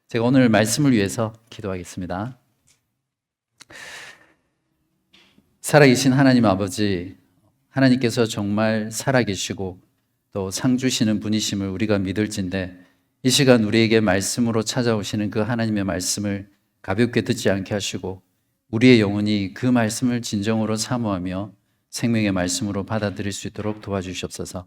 제가 오늘 말씀을 위해서 기도하겠습니다. 살아계신 하나님 아버지, 하나님께서 정말 살아계시고 또 상 주시는 분이심을 우리가 믿을진데 이 시간 우리에게 말씀으로 찾아오시는 그 하나님의 말씀을 가볍게 듣지 않게 하시고 우리의 영혼이 그 말씀을 진정으로 사모하며 생명의 말씀으로 받아들일 수 있도록 도와주시옵소서.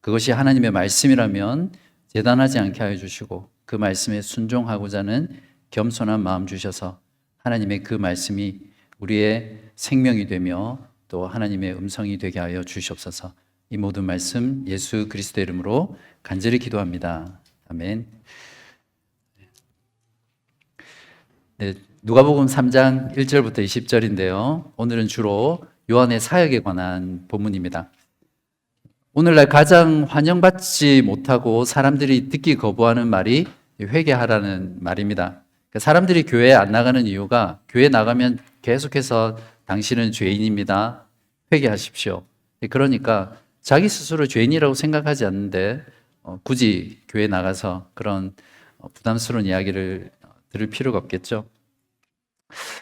그것이 하나님의 말씀이라면 재단하지 않게 하여 주시고 그 말씀에 순종하고자 하는 겸손한 마음 주셔서 하나님의 그 말씀이 우리의 생명이 되며 또 하나님의 음성이 되게 하여 주시옵소서. 이 모든 말씀 예수 그리스도의 이름으로 간절히 기도합니다. 아멘. 네, 누가복음 3장 1절부터 20절인데요. 오늘은 주로 요한의 사역에 관한 본문입니다. 오늘날 가장 환영받지 못하고 사람들이 듣기 거부하는 말이 회개하라는 말입니다. 사람들이 교회에 안 나가는 이유가 교회 나가면 계속해서 당신은 죄인입니다. 회개하십시오. 그러니까 자기 스스로 죄인이라고 생각하지 않는데 굳이 교회 나가서 그런 부담스러운 이야기를 들을 필요가 없겠죠.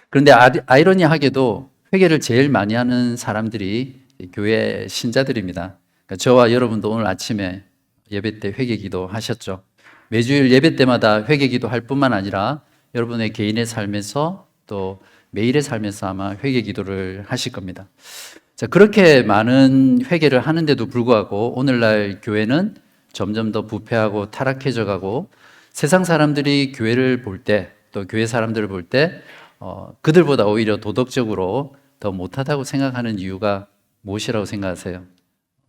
그런데 아이러니하게도 회개를 제일 많이 하는 사람들이 교회 신자들입니다. 저와 여러분도 오늘 아침에 예배 때 회개기도 하셨죠. 매주일 예배 때마다 회개기도 할 뿐만 아니라 여러분의 개인의 삶에서 또 매일의 삶에서 아마 회개기도를 하실 겁니다. 자, 그렇게 많은 회개를 하는데도 불구하고 오늘날 교회는 점점 더 부패하고 타락해져 가고 세상 사람들이 교회를 볼 때 또 교회 사람들을 볼 때 그들보다 오히려 도덕적으로 더 못하다고 생각하는 이유가 무엇이라고 생각하세요?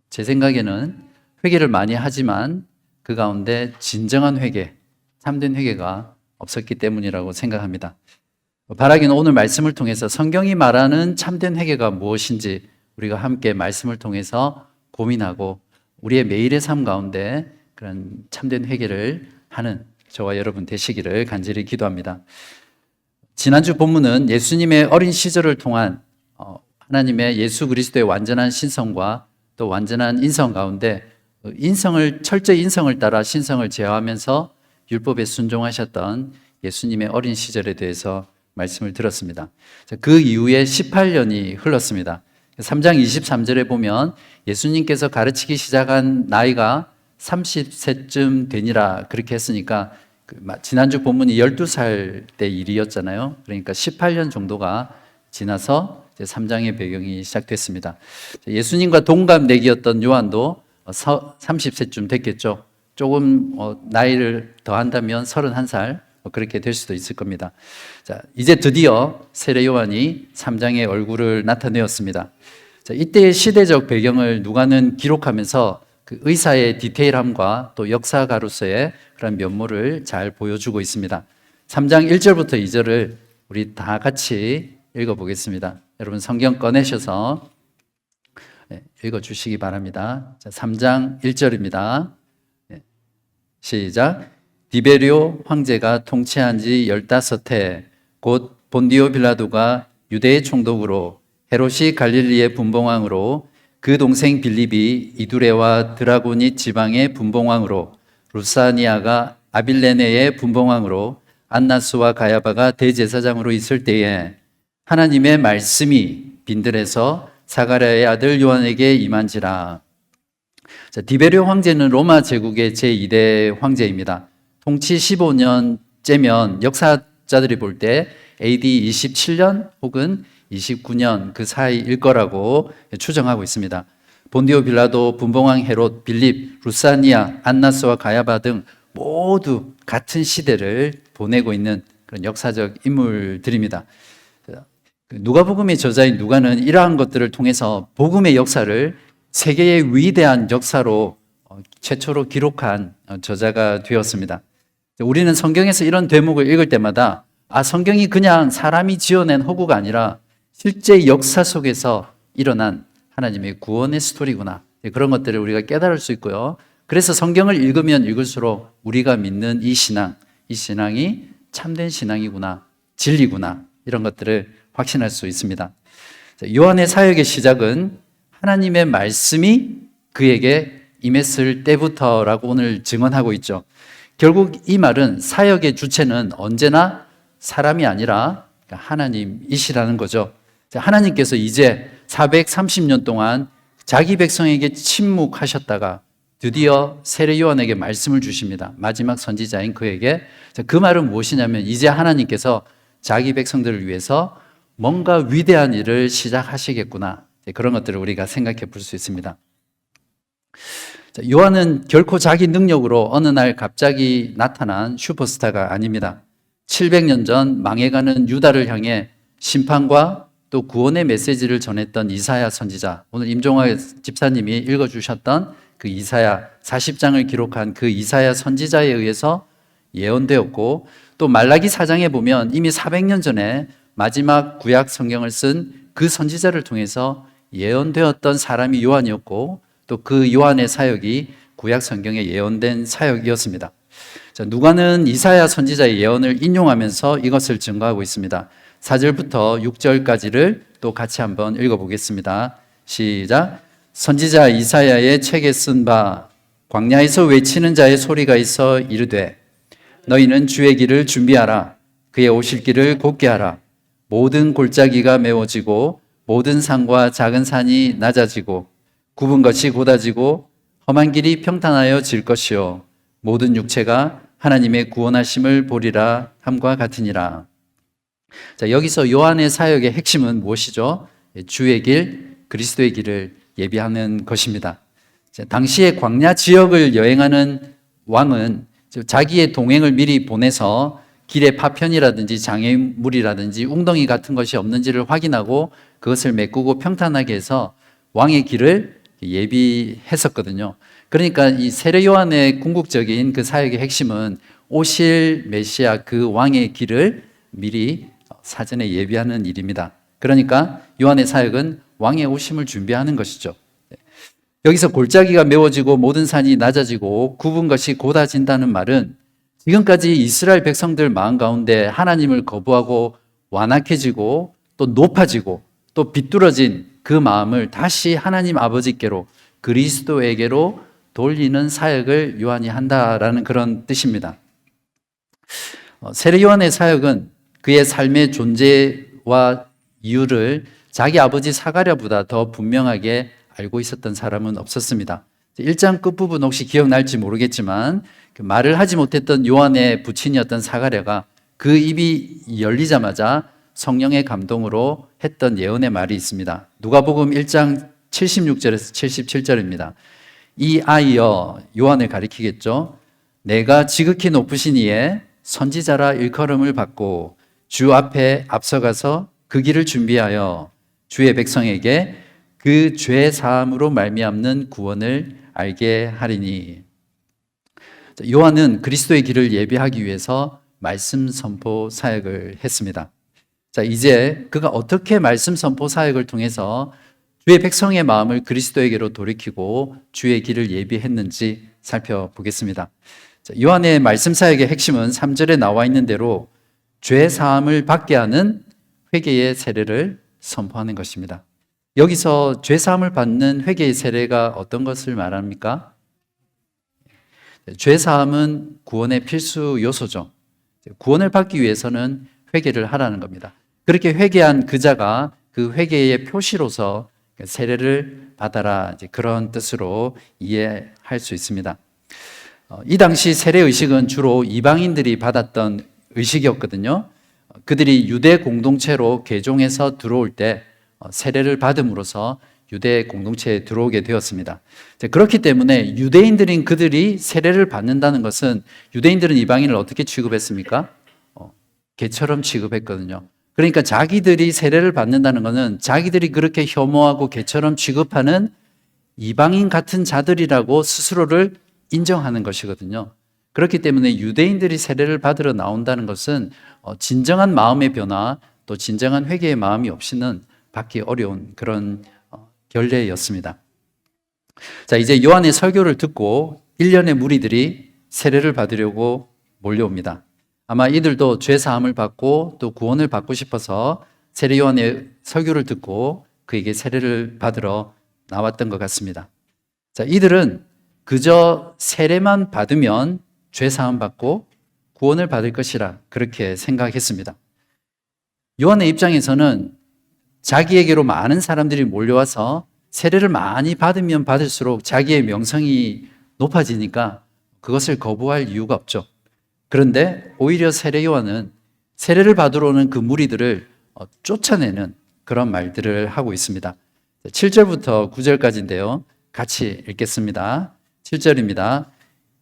제 생각에는 회개를 많이 하지만 그 가운데 진정한 회개, 참된 회개가 없었기 때문이라고 생각합니다. 바라기는 오늘 말씀을 통해서 성경이 말하는 참된 회개가 무엇인지 우리가 함께 말씀을 통해서 고민하고 우리의 매일의 삶 가운데 그런 참된 회개를 하는 저와 여러분 되시기를 간절히 기도합니다. 지난주 본문은 예수님의 어린 시절을 통한 하나님의 예수 그리스도의 완전한 신성과 또 완전한 인성 가운데 철저히 인성을 따라 신성을 제어하면서 율법에 순종하셨던 예수님의 어린 시절에 대해서 말씀을 들었습니다. 그 이후에 18년이 흘렀습니다. 3장 23절에 보면 예수님께서 가르치기 시작한 나이가 30세쯤 되니라 그렇게 했으니까 지난주 본문이 12살 때 일이었잖아요. 그러니까 18년 정도가 지나서 3장의 배경이 시작됐습니다. 예수님과 동갑내기였던 요한도 30세쯤 됐겠죠. 조금 나이를 더한다면 31살 그렇게 될 수도 있을 겁니다. 자, 이제 드디어 세례 요한이 3장의 얼굴을 나타내었습니다. 자, 이때의 시대적 배경을 누가는 기록하면서 그 의사의 디테일함과 또 역사가로서의 그런 면모를 잘 보여주고 있습니다. 3장 1절부터 2절을 우리 다 같이 읽어보겠습니다. 여러분 성경 꺼내셔서 읽어주시기 바랍니다. 자, 3장 1절입니다. 시작. 디베리오 황제가 통치한 지 15해 곧 본디오 빌라도가 유대의 총독으로 헤롯이 갈릴리의 분봉왕으로 그 동생 빌립이 이두레와 드라고니 지방의 분봉왕으로 루사니아가 아빌레네의 분봉왕으로 안나스와 가야바가 대제사장으로 있을 때에 하나님의 말씀이 빈들에서 사가랴의 아들 요한에게 임한지라. 자, 디베리오 황제는 로마 제국의 제2대 황제입니다. 통치 15년째면 역사자들이 볼 때 AD 27년 혹은 29년 그 사이일 거라고 추정하고 있습니다. 본디오 빌라도, 분봉왕 헤롯, 빌립, 루사니아, 안나스와 가야바 등 모두 같은 시대를 보내고 있는 그런 역사적 인물들입니다. 누가복음의 저자인 누가는 이러한 것들을 통해서 복음의 역사를 세계의 위대한 역사로 최초로 기록한 저자가 되었습니다. 우리는 성경에서 이런 대목을 읽을 때마다 성경이 그냥 사람이 지어낸 허구가 아니라 실제 역사 속에서 일어난 하나님의 구원의 스토리구나. 그런 것들을 우리가 깨달을 수 있고요. 그래서 성경을 읽으면 읽을수록 우리가 믿는 이 신앙이 참된 신앙이구나, 진리구나, 이런 것들을 확신할 수 있습니다. 요한의 사역의 시작은 하나님의 말씀이 그에게 임했을 때부터라고 오늘 증언하고 있죠. 결국 이 말은 사역의 주체는 언제나 사람이 아니라 하나님이시라는 거죠. 하나님께서 이제 430년 동안 자기 백성에게 침묵하셨다가 드디어 세례 요한에게 말씀을 주십니다. 마지막 선지자인 그에게. 그 말은 무엇이냐면 이제 하나님께서 자기 백성들을 위해서 뭔가 위대한 일을 시작하시겠구나. 그런 것들을 우리가 생각해 볼 수 있습니다. 요한은 결코 자기 능력으로 어느 날 갑자기 나타난 슈퍼스타가 아닙니다. 700년 전 망해가는 유다를 향해 심판과 또 구원의 메시지를 전했던 이사야 선지자, 오늘 임종화 집사님이 읽어주셨던 그 이사야 40장을 기록한 그 이사야 선지자에 의해서 예언되었고, 또 말라기 4장에 보면 이미 400년 전에 마지막 구약 성경을 쓴 그 선지자를 통해서 예언되었던 사람이 요한이었고, 또 그 요한의 사역이 구약 성경에 예언된 사역이었습니다. 누가는 이사야 선지자의 예언을 인용하면서 이것을 증거하고 있습니다. 4절부터 6절까지를 또 같이 한번 읽어보겠습니다. 시작. 선지자 이사야의 책에 쓴 바 광야에서 외치는 자의 소리가 있어 이르되 너희는 주의 길을 준비하라. 그의 오실 길을 곧게 하라. 모든 골짜기가 메워지고 모든 산과 작은 산이 낮아지고 굽은 것이 곧아지고 험한 길이 평탄하여질 것이요 모든 육체가 하나님의 구원하심을 보리라 함과 같으니라. 자, 여기서 요한의 사역의 핵심은 무엇이죠? 주의 길, 그리스도의 길을 예비하는 것입니다. 자, 당시의 광야 지역을 여행하는 왕은 자기의 동행을 미리 보내서 길에 파편이라든지 장애물이라든지 웅덩이 같은 것이 없는지를 확인하고 그것을 메꾸고 평탄하게 해서 왕의 길을 예비했었거든요. 그러니까 이 세례 요한의 궁극적인 그 사역의 핵심은 오실 메시아 그 왕의 길을 미리 사전에 예비하는 일입니다. 그러니까 요한의 사역은 왕의 오심을 준비하는 것이죠. 여기서 골짜기가 메워지고 모든 산이 낮아지고 굽은 것이 곧아진다는 말은 지금까지 이스라엘 백성들 마음 가운데 하나님을 거부하고 완악해지고 또 높아지고 또 비뚤어진 그 마음을 다시 하나님 아버지께로 그리스도에게로 돌리는 사역을 요한이 한다라는 그런 뜻입니다. 세례 요한의 사역은 그의 삶의 존재와 이유를 자기 아버지 사가랴보다 더 분명하게 알고 있었던 사람은 없었습니다. 1장 끝부분 혹시 기억날지 모르겠지만 말을 하지 못했던 요한의 부친이었던 사가랴가 그 입이 열리자마자 성령의 감동으로 했던 예언의 말이 있습니다. 누가복음 1장 76절에서 77절입니다. 이 아이여, 요한을 가리키겠죠. 내가 지극히 높으신 이에 선지자라 일컬음을 받고 주 앞에 앞서가서 그 길을 준비하여 주의 백성에게 그 죄 사함으로 말미암는 구원을 알게 하리니. 요한은 그리스도의 길을 예비하기 위해서 말씀 선포 사역을 했습니다. 자, 이제 그가 어떻게 말씀 선포 사역을 통해서 주의 백성의 마음을 그리스도에게로 돌이키고 주의 길을 예비했는지 살펴보겠습니다. 자, 요한의 말씀 사역의 핵심은 3절에 나와 있는 대로 죄 사함을 받게 하는 회개의 세례를 선포하는 것입니다. 여기서 죄 사함을 받는 회개의 세례가 어떤 것을 말합니까? 죄 사함은 구원의 필수 요소죠. 구원을 받기 위해서는 회개를 하라는 겁니다. 그렇게 회개한 그자가 그 회개의 표시로서 세례를 받아라, 그런 뜻으로 이해할 수 있습니다. 이 당시 세례 의식은 주로 이방인들이 받았던 의식이었거든요. 그들이 유대 공동체로 개종해서 들어올 때 세례를 받음으로써 유대 공동체에 들어오게 되었습니다. 그렇기 때문에 유대인들인 그들이 세례를 받는다는 것은 유대인들은 이방인을 어떻게 취급했습니까? 개처럼 취급했거든요. 그러니까 자기들이 세례를 받는다는 것은 자기들이 그렇게 혐오하고 개처럼 취급하는 이방인 같은 자들이라고 스스로를 인정하는 것이거든요. 그렇기 때문에 유대인들이 세례를 받으러 나온다는 것은 진정한 마음의 변화, 또 진정한 회개의 마음이 없이는 받기 어려운 그런 결례였습니다. 자, 이제 요한의 설교를 듣고 1년의 무리들이 세례를 받으려고 몰려옵니다. 아마 이들도 죄 사함을 받고 또 구원을 받고 싶어서 세례 요한의 설교를 듣고 그에게 세례를 받으러 나왔던 것 같습니다. 자, 이들은 그저 세례만 받으면 죄 사함 받고 구원을 받을 것이라 그렇게 생각했습니다. 요한의 입장에서는 자기에게로 많은 사람들이 몰려와서 세례를 많이 받으면 받을수록 자기의 명성이 높아지니까 그것을 거부할 이유가 없죠. 그런데 오히려 세례 요한은 세례를 받으러 오는 그 무리들을 쫓아내는 그런 말들을 하고 있습니다. 7절부터 9절까지인데요. 같이 읽겠습니다. 7절입니다.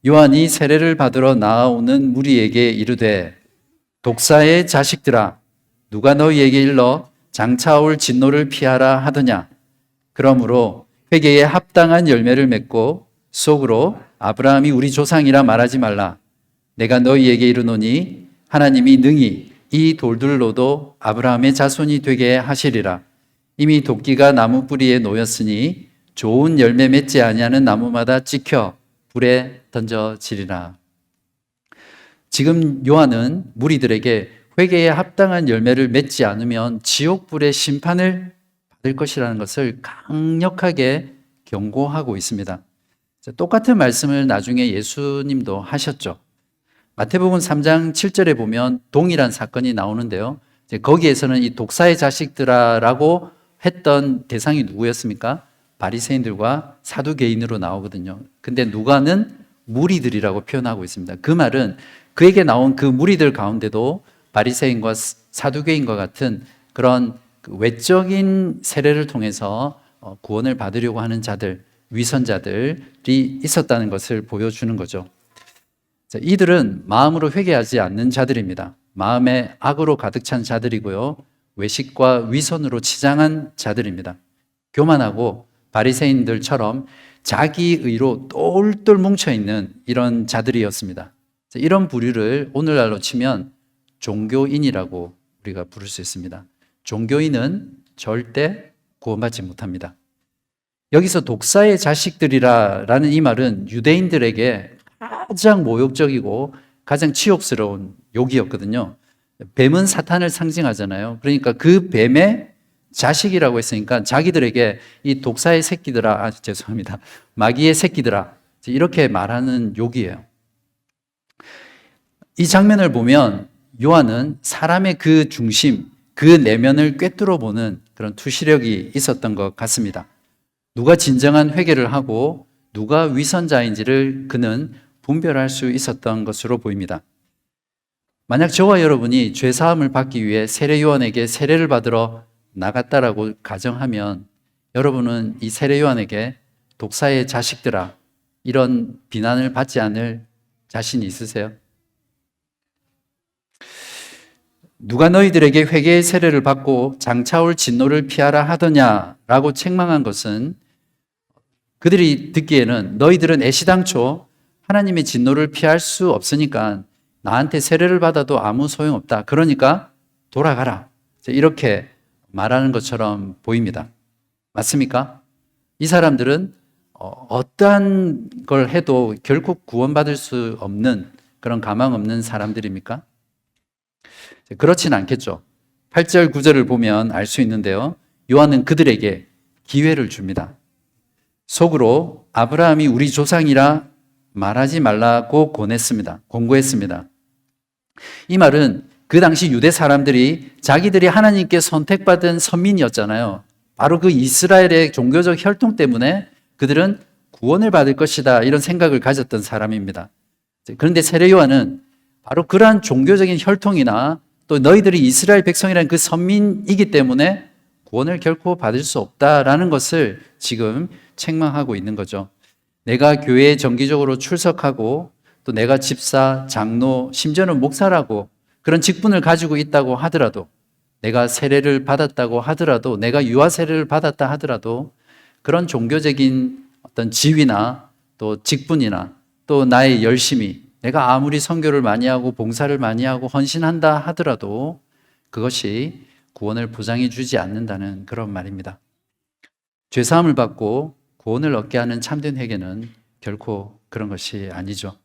요한이 세례를 받으러 나아오는 무리에게 이르되 독사의 자식들아 누가 너희에게 일러 장차 올 진노를 피하라 하더냐. 그러므로 회개에 합당한 열매를 맺고 속으로 아브라함이 우리 조상이라 말하지 말라. 내가 너희에게 이르노니 하나님이 능히 이 돌들로도 아브라함의 자손이 되게 하시리라. 이미 도끼가 나무 뿌리에 놓였으니 좋은 열매 맺지 아니하는 나무마다 찍혀 불에 던져지리라. 지금 요한은 무리들에게 회개에 합당한 열매를 맺지 않으면 지옥불의 심판을 받을 것이라는 것을 강력하게 경고하고 있습니다. 똑같은 말씀을 나중에 예수님도 하셨죠. 마태복음 3장 7절에 보면 동일한 사건이 나오는데요. 거기에서는 이 독사의 자식들아라고 했던 대상이 누구였습니까? 바리새인들과 사두개인으로 나오거든요. 근데 누가는 무리들이라고 표현하고 있습니다. 그 말은 그에게 나온 그 무리들 가운데도 바리새인과 사두개인과 같은 그런 외적인 세례를 통해서 구원을 받으려고 하는 자들, 위선자들이 있었다는 것을 보여주는 거죠. 이들은 마음으로 회개하지 않는 자들입니다. 마음에 악으로 가득 찬 자들이고요. 외식과 위선으로 치장한 자들입니다. 교만하고 바리새인들처럼 자기 의로 똘똘 뭉쳐있는 이런 자들이었습니다. 이런 부류를 오늘날로 치면 종교인이라고 우리가 부를 수 있습니다. 종교인은 절대 구원받지 못합니다. 여기서 독사의 자식들이라는 이 말은 유대인들에게 가장 모욕적이고 가장 치욕스러운 욕이었거든요. 뱀은 사탄을 상징하잖아요. 그러니까 그 뱀의 자식이라고 했으니까 자기들에게 이 독사의 새끼들아, 죄송합니다. 마귀의 새끼들아, 이렇게 말하는 욕이에요. 이 장면을 보면 요한은 사람의 그 중심, 그 내면을 꿰뚫어 보는 그런 투시력이 있었던 것 같습니다. 누가 진정한 회개를 하고 누가 위선자인지를 그는 분별할 수 있었던 것으로 보입니다. 만약 저와 여러분이 죄사함을 받기 위해 세례 요한에게 세례를 받으러 나갔다라고 가정하면 여러분은 이 세례 요한에게 독사의 자식들아 이런 비난을 받지 않을 자신이 있으세요? 누가 너희들에게 회개의 세례를 받고 장차 올 진노를 피하라 하더냐라고 책망한 것은 그들이 듣기에는 너희들은 애시당초 하나님의 진노를 피할 수 없으니까 나한테 세례를 받아도 아무 소용없다. 그러니까 돌아가라. 이렇게 말하는 것처럼 보입니다. 맞습니까? 이 사람들은 어떠한 걸 해도 결코 구원받을 수 없는 그런 가망 없는 사람들입니까? 그렇진 않겠죠. 8절, 9절을 보면 알 수 있는데요. 요한은 그들에게 기회를 줍니다. 속으로 아브라함이 우리 조상이라 말하지 말라고 권고했습니다. 이 말은 그 당시 유대 사람들이 자기들이 하나님께 선택받은 선민이었잖아요. 바로 그 이스라엘의 종교적 혈통 때문에 그들은 구원을 받을 것이다 이런 생각을 가졌던 사람입니다. 그런데 세례 요한은 바로 그러한 종교적인 혈통이나 또 너희들이 이스라엘 백성이라는 그 선민이기 때문에 구원을 결코 받을 수 없다라는 것을 지금 책망하고 있는 거죠. 내가 교회에 정기적으로 출석하고 또 내가 집사, 장로, 심지어는 목사라고 그런 직분을 가지고 있다고 하더라도 내가 세례를 받았다고 하더라도 내가 유아 세례를 받았다 하더라도 그런 종교적인 어떤 지위나 또 직분이나 또 나의 열심이 내가 아무리 선교를 많이 하고 봉사를 많이 하고 헌신한다 하더라도 그것이 구원을 보장해 주지 않는다는 그런 말입니다. 죄사함을 받고 구원을 얻게 하는 참된 회개는 결코 그런 것이 아니죠.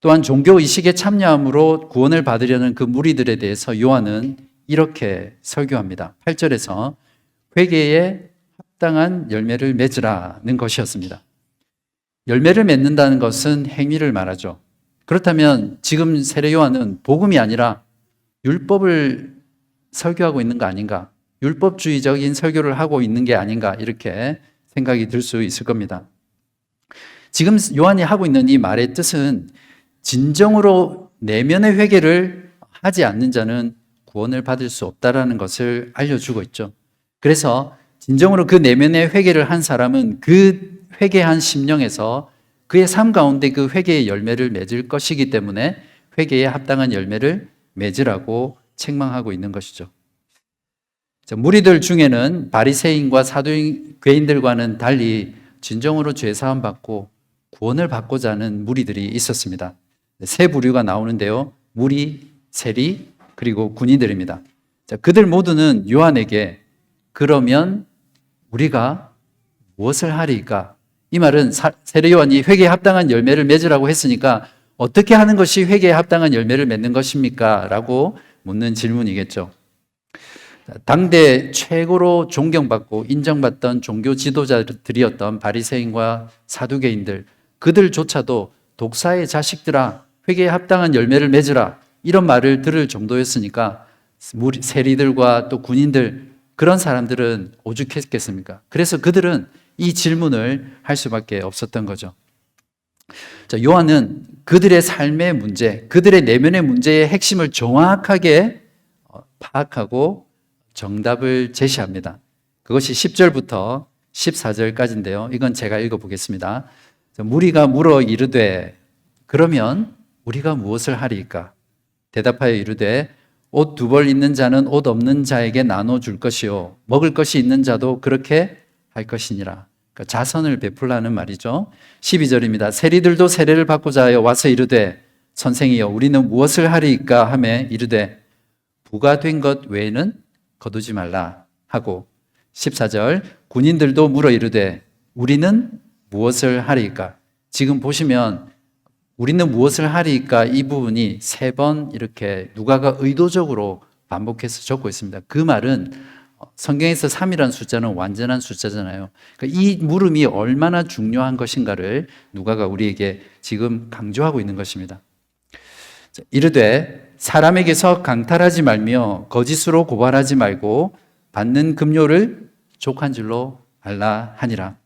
또한 종교의식에 참여함으로 구원을 받으려는 그 무리들에 대해서 요한은 이렇게 설교합니다. 8절에서 회개에 합당한 열매를 맺으라는 것이었습니다. 열매를 맺는다는 것은 행위를 말하죠. 그렇다면 지금 세례 요한은 복음이 아니라 율법을 설교하고 있는 거 아닌가? 율법주의적인 설교를 하고 있는 게 아닌가? 이렇게 생각이 들 수 있을 겁니다. 지금 요한이 하고 있는 이 말의 뜻은 진정으로 내면의 회개를 하지 않는 자는 구원을 받을 수 없다라는 것을 알려주고 있죠. 그래서 진정으로 그 내면의 회개를 한 사람은 그 회개한 심령에서 그의 삶 가운데 그 회개의 열매를 맺을 것이기 때문에 회개에 합당한 열매를 맺으라고 책망하고 있는 것이죠. 무리들 중에는 바리새인과 사두개인들과는 달리 진정으로 죄 사함 받고 구원을 받고자 하는 무리들이 있었습니다. 세 부류가 나오는데요. 무리, 세리, 그리고 군인들입니다. 그들 모두는 요한에게 그러면 우리가 무엇을 하리까? 이 말은 세례 요한이 회개에 합당한 열매를 맺으라고 했으니까 어떻게 하는 것이 회개에 합당한 열매를 맺는 것입니까? 라고 묻는 질문이겠죠. 당대 최고로 존경받고 인정받던 종교 지도자들이었던 바리새인과 사두개인들, 그들조차도 독사의 자식들아 회개에 합당한 열매를 맺으라 이런 말을 들을 정도였으니까 세리들과 또 군인들 그런 사람들은 오죽했겠습니까? 그래서 그들은 이 질문을 할 수밖에 없었던 거죠. 요한은 그들의 삶의 문제, 그들의 내면의 문제의 핵심을 정확하게 파악하고 정답을 제시합니다. 그것이 10절부터 14절까지인데요. 이건 제가 읽어보겠습니다. 무리가 물어 이르되 그러면 우리가 무엇을 하리까? 대답하여 이르되 옷 두 벌 있는 자는 옷 없는 자에게 나눠줄 것이요 먹을 것이 있는 자도 그렇게 할 것이니라. 그러니까 자선을 베풀라는 말이죠. 12절입니다. 세리들도 세례를 받고자 하여 와서 이르되 선생이여 우리는 무엇을 하리까 하매 이르되 부가 된 것 외에는 거두지 말라 하고 14절 군인들도 물어 이르되 우리는 무엇을 하리까? 지금 보시면 우리는 무엇을 하리까 이 부분이 3번 이렇게 누가가 의도적으로 반복해서 적고 있습니다. 그 말은 성경에서 3이라는 숫자는 완전한 숫자잖아요. 그러니까 이 물음이 얼마나 중요한 것인가를 누가가 우리에게 지금 강조하고 있는 것입니다. 이르되 사람에게서 강탈하지 말며 거짓으로 고발하지 말고 받는 급료를 족한 줄로 알라 하니라.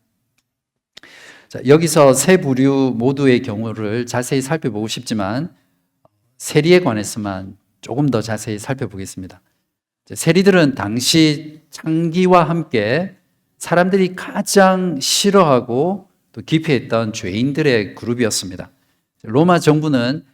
여기서 세 부류 모두의 경우를 자세히 살펴보고 싶지만 세리에 관해서만 조금 더 자세히 살펴보겠습니다. 세리들은 당시 창기와 함께 사람들이 가장 싫어하고 또 기피했던 죄인들의 그룹이었습니다. 로마 정부는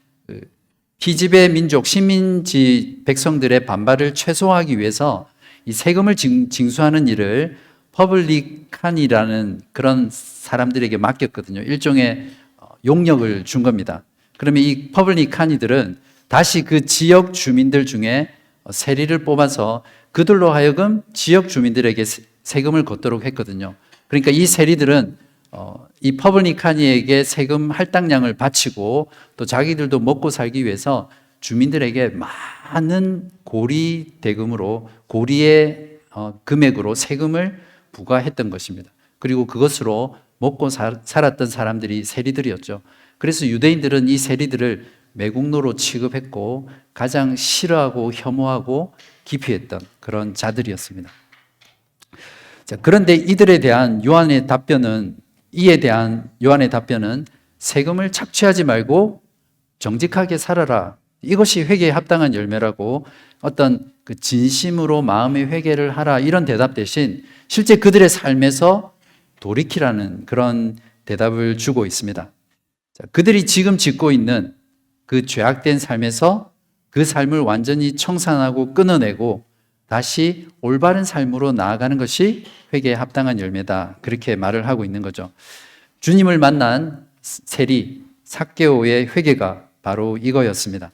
피지배 민족, 식민지 백성들의 반발을 최소화하기 위해서 이 세금을 징수하는 일을 퍼블리칸이라는 그런 사람들에게 맡겼거든요. 일종의 용역을 준 겁니다. 그러면 이 퍼블리칸이들은 다시 그 지역 주민들 중에 세리를 뽑아서 그들로 하여금 지역 주민들에게 세금을 걷도록 했거든요. 그러니까 이 세리들은 이 퍼블리칸이에게 세금 할당량을 바치고 또 자기들도 먹고 살기 위해서 주민들에게 많은 고리 대금으로 고리의 금액으로 세금을 부과했던 것입니다. 그리고 그것으로 먹고 살았던 사람들이 세리들이었죠. 그래서 유대인들은 이 세리들을 매국노로 취급했고 가장 싫어하고 혐오하고 기피했던 그런 자들이었습니다. 그런데 이에 대한 요한의 답변은 세금을 착취하지 말고 정직하게 살아라. 이것이 회개에 합당한 열매라고 어떤 그 진심으로 마음의 회개를 하라 이런 대답 대신 실제 그들의 삶에서 돌이키라는 그런 대답을 주고 있습니다. 그들이 지금 짓고 있는 그 죄악된 삶에서 그 삶을 완전히 청산하고 끊어내고 다시 올바른 삶으로 나아가는 것이 회개에 합당한 열매다. 그렇게 말을 하고 있는 거죠. 주님을 만난 세리 삭개오의 회개가 바로 이거였습니다.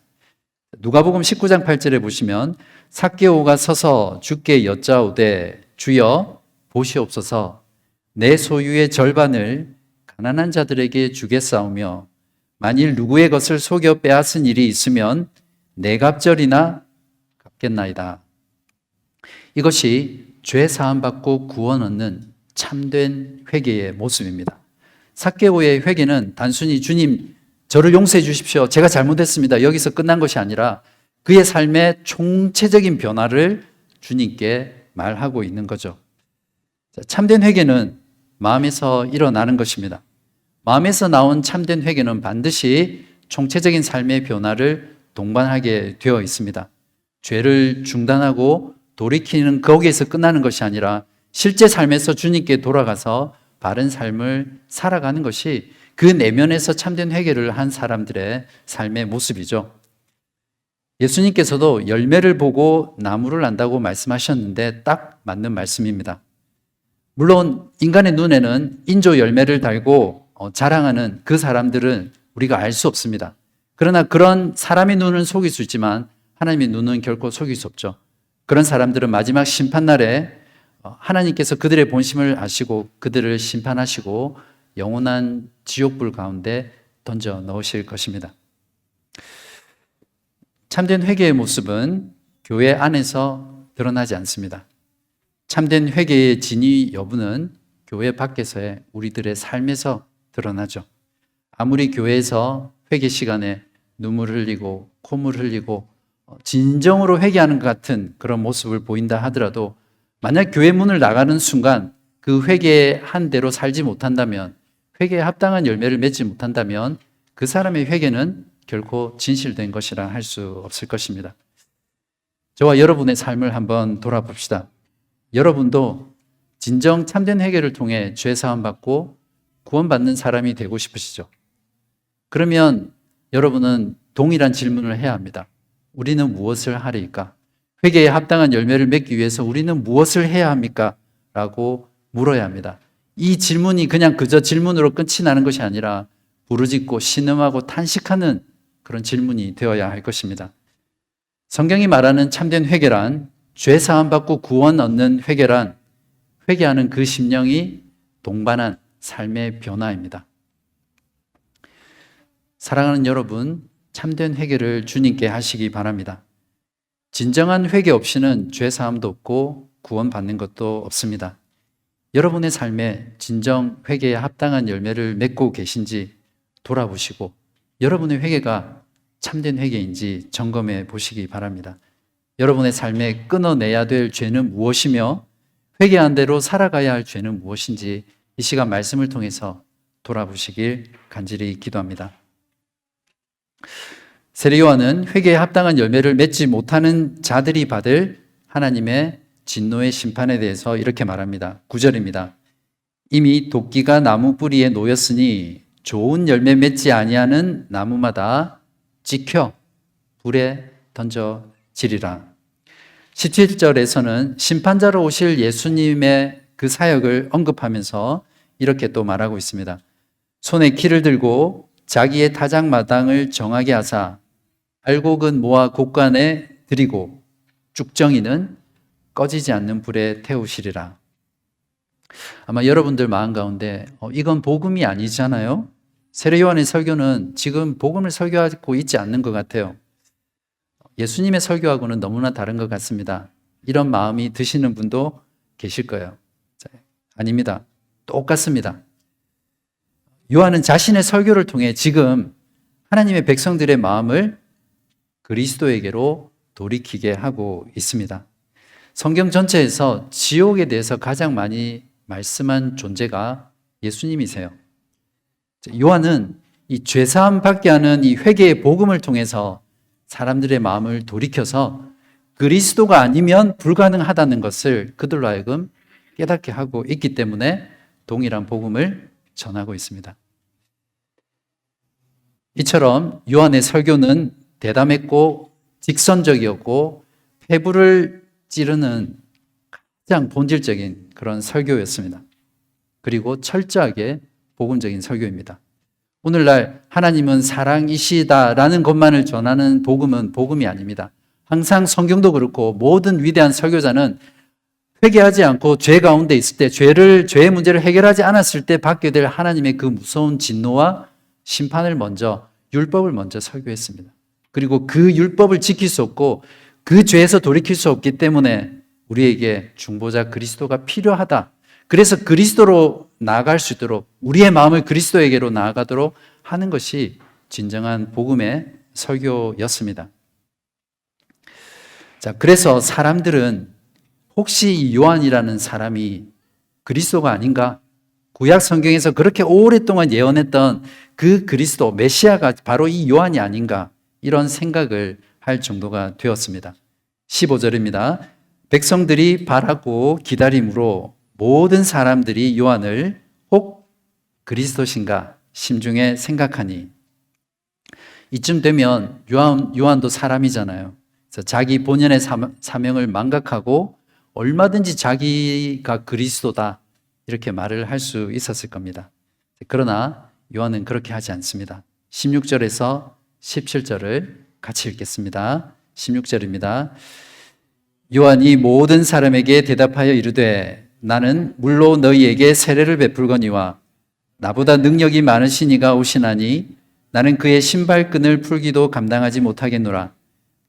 누가복음 19장 8절에 보시면 삭개오가 서서 주께 여짜오되 주여 보시옵소서 내 소유의 절반을 가난한 자들에게 주겠사오며 만일 누구의 것을 속여 빼앗은 일이 있으면 네 갑절이나 갚겠나이다. 이것이 죄 사함 받고 구원 얻는 참된 회개의 모습입니다. 삭개오의 회개는 단순히 주님 저를 용서해 주십시오. 제가 잘못했습니다. 여기서 끝난 것이 아니라 그의 삶의 총체적인 변화를 주님께 말하고 있는 거죠. 참된 회개는 마음에서 일어나는 것입니다. 마음에서 나온 참된 회개는 반드시 총체적인 삶의 변화를 동반하게 되어 있습니다. 죄를 중단하고 돌이키는 거기에서 끝나는 것이 아니라 실제 삶에서 주님께 돌아가서 바른 삶을 살아가는 것이 그 내면에서 참된 회개를 한 사람들의 삶의 모습이죠. 예수님께서도 열매를 보고 나무를 안다고 말씀하셨는데 딱 맞는 말씀입니다. 물론 인간의 눈에는 인조 열매를 달고 자랑하는 그 사람들은 우리가 알 수 없습니다. 그러나 그런 사람의 눈은 속일 수 있지만 하나님의 눈은 결코 속일 수 없죠. 그런 사람들은 마지막 심판날에 하나님께서 그들의 본심을 아시고 그들을 심판하시고 영원한 지옥불 가운데 던져 넣으실 것입니다. 참된 회개의 모습은 교회 안에서 드러나지 않습니다. 참된 회개의 진위 여부는 교회 밖에서의 우리들의 삶에서 드러나죠. 아무리 교회에서 회개 시간에 눈물 흘리고 콧물 흘리고 진정으로 회개하는 것 같은 그런 모습을 보인다 하더라도 만약 교회 문을 나가는 순간 그 회개한 대로 살지 못한다면, 회개에 합당한 열매를 맺지 못한다면 그 사람의 회개는 결코 진실된 것이라 할 수 없을 것입니다. 저와 여러분의 삶을 한번 돌아봅시다. 여러분도 진정 참된 회개를 통해 죄 사함 받고 구원받는 사람이 되고 싶으시죠? 그러면 여러분은 동일한 질문을 해야 합니다. 우리는 무엇을 하리까? 회개에 합당한 열매를 맺기 위해서 우리는 무엇을 해야 합니까? 라고 물어야 합니다. 이 질문이 그냥 그저 질문으로 끝이 나는 것이 아니라 부르짖고 신음하고 탄식하는 그런 질문이 되어야 할 것입니다. 성경이 말하는 참된 회개란, 죄 사함 받고 구원 얻는 회개란, 회개하는 그 심령이 동반한 삶의 변화입니다. 사랑하는 여러분, 참된 회개를 주님께 하시기 바랍니다. 진정한 회개 없이는 죄 사함도 없고 구원받는 것도 없습니다. 여러분의 삶에 진정 회개에 합당한 열매를 맺고 계신지 돌아보시고 여러분의 회개가 참된 회개인지 점검해 보시기 바랍니다. 여러분의 삶에 끊어내야 될 죄는 무엇이며 회개한 대로 살아가야 할 죄는 무엇인지 이 시간 말씀을 통해서 돌아보시길 간절히 기도합니다. 세례 요한은 회개에 합당한 열매를 맺지 못하는 자들이 받을 하나님의 진노의 심판에 대해서 이렇게 말합니다. 9절입니다. 이미 도끼가 나무 뿌리에 놓였으니 좋은 열매 맺지 아니하는 나무마다 찍혀 불에 던져지리라. 17절에서는 심판자로 오실 예수님의 그 사역을 언급하면서 이렇게 또 말하고 있습니다. 손에 키를 들고 자기의 타작마당을 정하게 하사 알곡은 모아 곳간에 들이고 쭉정이는 꺼지지 않는 불에 태우시리라. 아마 여러분들 마음 가운데 이건 복음이 아니잖아요. 세례 요한의 설교는 지금 복음을 설교하고 있지 않는 것 같아요. 예수님의 설교하고는 너무나 다른 것 같습니다. 이런 마음이 드시는 분도 계실 거예요. 아닙니다. 똑같습니다. 요한은 자신의 설교를 통해 지금 하나님의 백성들의 마음을 그리스도에게로 돌이키게 하고 있습니다. 성경 전체에서 지옥에 대해서 가장 많이 말씀한 존재가 예수님이세요. 요한은 이 죄사함 받게 하는 이 회개의 복음을 통해서 사람들의 마음을 돌이켜서 그리스도가 아니면 불가능하다는 것을 그들로 하여금 깨닫게 하고 있기 때문에 동일한 복음을 전하고 있습니다. 이처럼 요한의 설교는 대담했고 직선적이었고 폐부를 찌르는 가장 본질적인 그런 설교였습니다. 그리고 철저하게 복음적인 설교입니다. 오늘날 하나님은 사랑이시다라는 것만을 전하는 복음은 복음이 아닙니다. 항상 성경도 그렇고 모든 위대한 설교자는 회개하지 않고 죄 가운데 있을 때 죄의 문제를 해결하지 않았을 때 받게 될 하나님의 그 무서운 진노와 심판을 먼저, 율법을 먼저 설교했습니다. 그리고 그 율법을 지킬 수 없고 그 죄에서 돌이킬 수 없기 때문에 우리에게 중보자 그리스도가 필요하다. 그래서 그리스도로 나아갈 수 있도록 우리의 마음을 그리스도에게로 나아가도록 하는 것이 진정한 복음의 설교였습니다. 자, 그래서 사람들은 혹시 이 요한이라는 사람이 그리스도가 아닌가? 구약 성경에서 그렇게 오랫동안 예언했던 그 그리스도, 메시아가 바로 이 요한이 아닌가? 이런 생각을 할 정도가 되었습니다. 15절입니다. 백성들이 바라고 기다림으로 모든 사람들이 요한을 혹 그리스도신가 심중에 생각하니. 이쯤 되면 요한도 사람이잖아요. 그래서 자기 본연의 사명을 망각하고 얼마든지 자기가 그리스도다 이렇게 말을 할 수 있었을 겁니다. 그러나 요한은 그렇게 하지 않습니다. 16절에서 17절을 같이 읽겠습니다. 16절입니다. 요한이 모든 사람에게 대답하여 이르되 나는 물로 너희에게 세례를 베풀거니와 나보다 능력이 많으신 이가 오시나니 나는 그의 신발끈을 풀기도 감당하지 못하겠노라.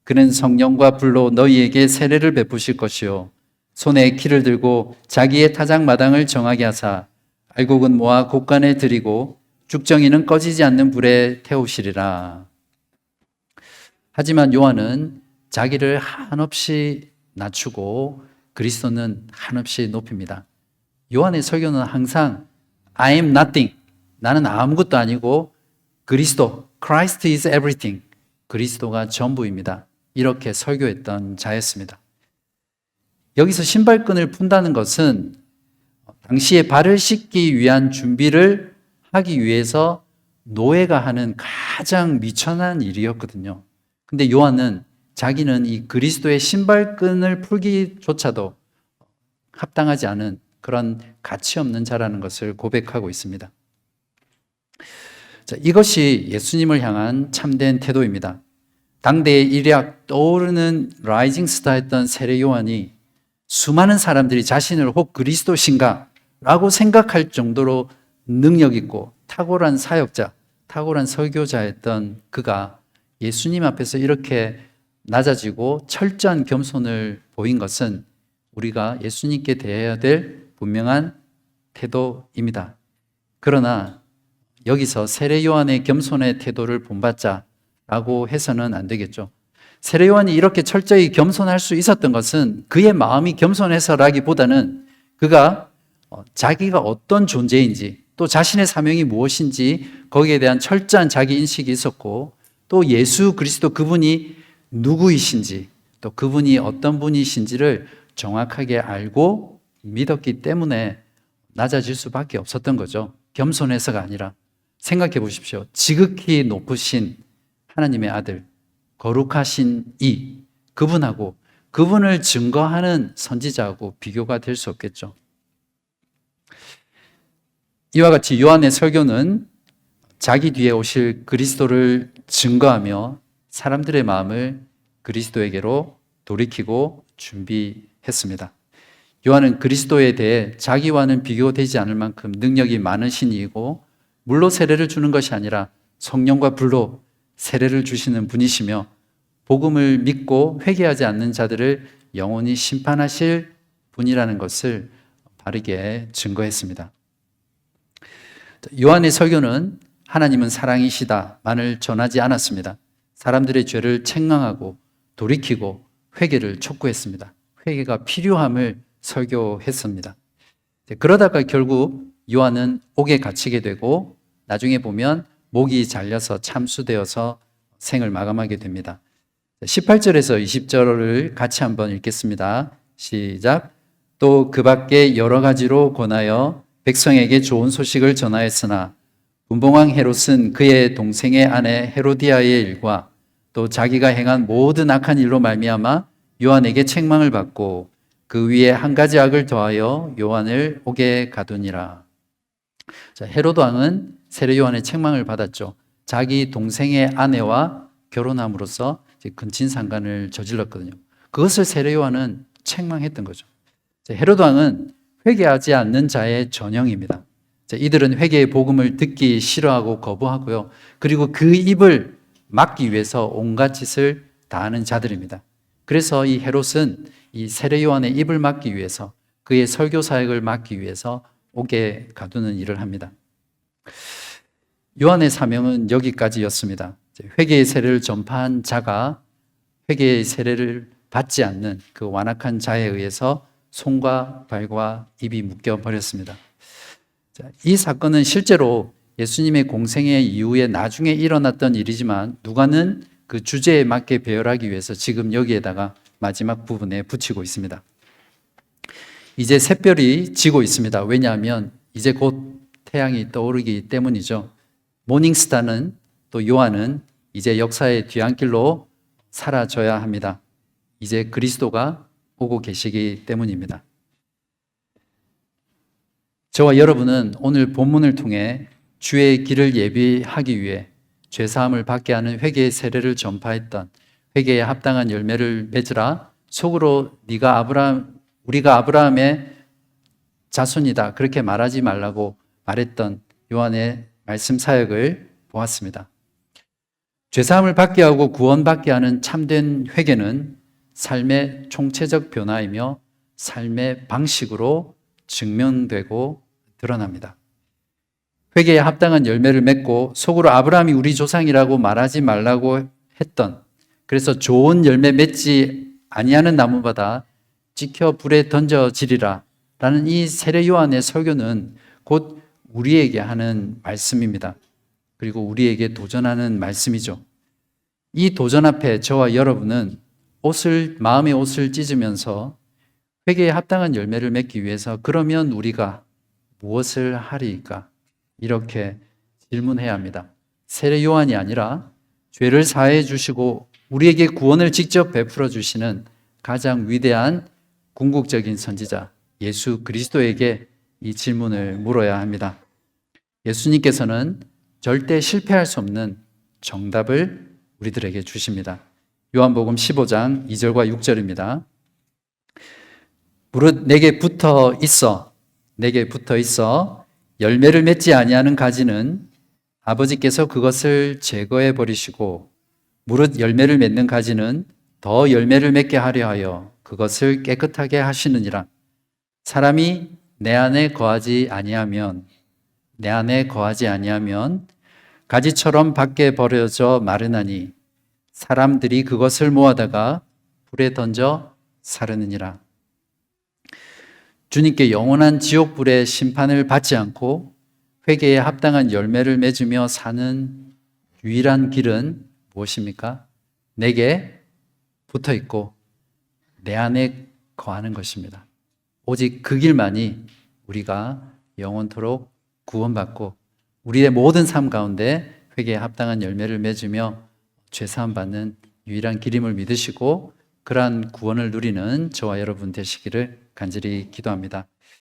그는 성령과 불로 너희에게 세례를 베푸실 것이요 손에 키를 들고 자기의 타작마당을 정하게 하사 알곡은 모아 곡간에 들이고 죽정이는 꺼지지 않는 불에 태우시리라. 하지만 요한은 자기를 한없이 낮추고 그리스도는 한없이 높입니다. 요한의 설교는 항상 I am nothing, 나는 아무것도 아니고 그리스도, Christ is everything, 그리스도가 전부입니다. 이렇게 설교했던 자였습니다. 여기서 신발끈을 푼다는 것은 당시에 발을 씻기 위한 준비를 하기 위해서 노예가 하는 가장 미천한 일이었거든요. 근데 요한은 자기는 이 그리스도의 신발끈을 풀기조차도 합당하지 않은 그런 가치 없는 자라는 것을 고백하고 있습니다. 자, 이것이 예수님을 향한 참된 태도입니다. 당대의 일약 떠오르는 라이징 스타였던 세례 요한이 수많은 사람들이 자신을 혹 그리스도신가? 라고 생각할 정도로 능력 있고 탁월한 사역자, 탁월한 설교자였던 그가 예수님 앞에서 이렇게 낮아지고 철저한 겸손을 보인 것은 우리가 예수님께 대해야 될 분명한 태도입니다. 그러나 여기서 세례 요한의 겸손의 태도를 본받자라고 해서는 안 되겠죠. 세례 요한이 이렇게 철저히 겸손할 수 있었던 것은 그의 마음이 겸손해서라기보다는 그가 자기가 어떤 존재인지 또 자신의 사명이 무엇인지 거기에 대한 철저한 자기 인식이 있었고 또 예수 그리스도 그분이 누구이신지 또 그분이 어떤 분이신지를 정확하게 알고 믿었기 때문에 낮아질 수밖에 없었던 거죠. 겸손해서가 아니라. 생각해 보십시오. 지극히 높으신 하나님의 아들, 거룩하신 그분하고 그분을 증거하는 선지자하고 비교가 될 수 없겠죠. 이와 같이 요한의 설교는 자기 뒤에 오실 그리스도를 증거하며 사람들의 마음을 그리스도에게로 돌이키고 준비했습니다. 요한은 그리스도에 대해 자기와는 비교되지 않을 만큼 능력이 많으신 이이고 물로 세례를 주는 것이 아니라 성령과 불로 세례를 주시는 분이시며 복음을 믿고 회개하지 않는 자들을 영원히 심판하실 분이라는 것을 바르게 증거했습니다. 요한의 설교는 하나님은 사랑이시다만을 전하지 않았습니다. 사람들의 죄를 책망하고 돌이키고 회개를 촉구했습니다. 회개가 필요함을 설교했습니다. 그러다가 결국 요한은 옥에 갇히게 되고 나중에 보면 목이 잘려서 참수되어서 생을 마감하게 됩니다. 18절에서 20절을 같이 한번 읽겠습니다. 시작. 또 그 밖에 여러 가지로 권하여 백성에게 좋은 소식을 전하였으나 분봉왕 헤롯은 그의 동생의 아내 헤로디아의 일과 또 자기가 행한 모든 악한 일로 말미암아 요한에게 책망을 받고 그 위에 한 가지 악을 더하여 요한을 옥에 가두니라. 자, 헤롯 왕은 세례 요한의 책망을 받았죠. 자기 동생의 아내와 결혼함으로써 근친상간을 저질렀거든요. 그것을 세례 요한은 책망했던 거죠. 헤롯 왕은 회개하지 않는 자의 전형입니다. 이들은 회개의 복음을 듣기 싫어하고 거부하고요. 그리고 그 입을 막기 위해서 온갖 짓을 다하는 자들입니다. 그래서 이 헤롯은 이 세례 요한의 입을 막기 위해서 그의 설교 사역을 막기 위해서 옥에 가두는 일을 합니다. 요한의 사명은 여기까지였습니다. 회개의 세례를 전파한 자가 회개의 세례를 받지 않는 그 완악한 자에 의해서 손과 발과 입이 묶여 버렸습니다. 이 사건은 실제로 예수님의 공생애 이후에 나중에 일어났던 일이지만 누가는 그 주제에 맞게 배열하기 위해서 지금 여기에다가 마지막 부분에 붙이고 있습니다. 이제 샛별이 지고 있습니다. 왜냐하면 이제 곧 태양이 떠오르기 때문이죠. 모닝스타는 또 요한은 이제 역사의 뒤안길로 사라져야 합니다. 이제 그리스도가 오고 계시기 때문입니다. 저와 여러분은 오늘 본문을 통해 주의 길을 예비하기 위해 죄사함을 받게 하는 회개의 세례를 전파했던 회개에 합당한 열매를 맺으라 속으로 우리가 아브라함의 자손이다 그렇게 말하지 말라고 말했던 요한의 말씀 사역을 보았습니다. 죄사함을 받게 하고 구원받게 하는 참된 회개는 삶의 총체적 변화이며 삶의 방식으로 증명되고 드러납니다. 회개에 합당한 열매를 맺고 속으로 아브라함이 우리 조상이라고 말하지 말라고 했던, 그래서 좋은 열매 맺지 아니하는 나무마다 찍혀 불에 던져지리라 라는 이 세례 요한의 설교는 곧 우리에게 하는 말씀입니다. 그리고 우리에게 도전하는 말씀이죠. 이 도전 앞에 저와 여러분은 마음의 옷을 찢으면서 회개에 합당한 열매를 맺기 위해서 그러면 우리가 무엇을 하리이까? 이렇게 질문해야 합니다. 세례 요한이 아니라 죄를 사해 주시고 우리에게 구원을 직접 베풀어 주시는 가장 위대한 궁극적인 선지자 예수 그리스도에게 이 질문을 물어야 합니다. 예수님께서는 절대 실패할 수 없는 정답을 우리들에게 주십니다. 요한복음 15장 2절과 6절입니다. 무릇 내게 붙어 있어 열매를 맺지 아니하는 가지는 아버지께서 그것을 제거해 버리시고 무릇 열매를 맺는 가지는 더 열매를 맺게 하려 하여 그것을 깨끗하게 하시느니라. 사람이 내 안에 거하지 아니하면 가지처럼 밖에 버려져 마르나니 사람들이 그것을 모아다가 불에 던져 사르느니라. 주님께 영원한 지옥불의 심판을 받지 않고 회개에 합당한 열매를 맺으며 사는 유일한 길은 무엇입니까? 내게 붙어 있고 내 안에 거하는 것입니다. 오직 그 길만이 우리가 영원토록 구원받고 우리의 모든 삶 가운데 회개에 합당한 열매를 맺으며 죄사함 받는 유일한 길임을 믿으시고 그러한 구원을 누리는 저와 여러분 되시기를 간절히 기도합니다.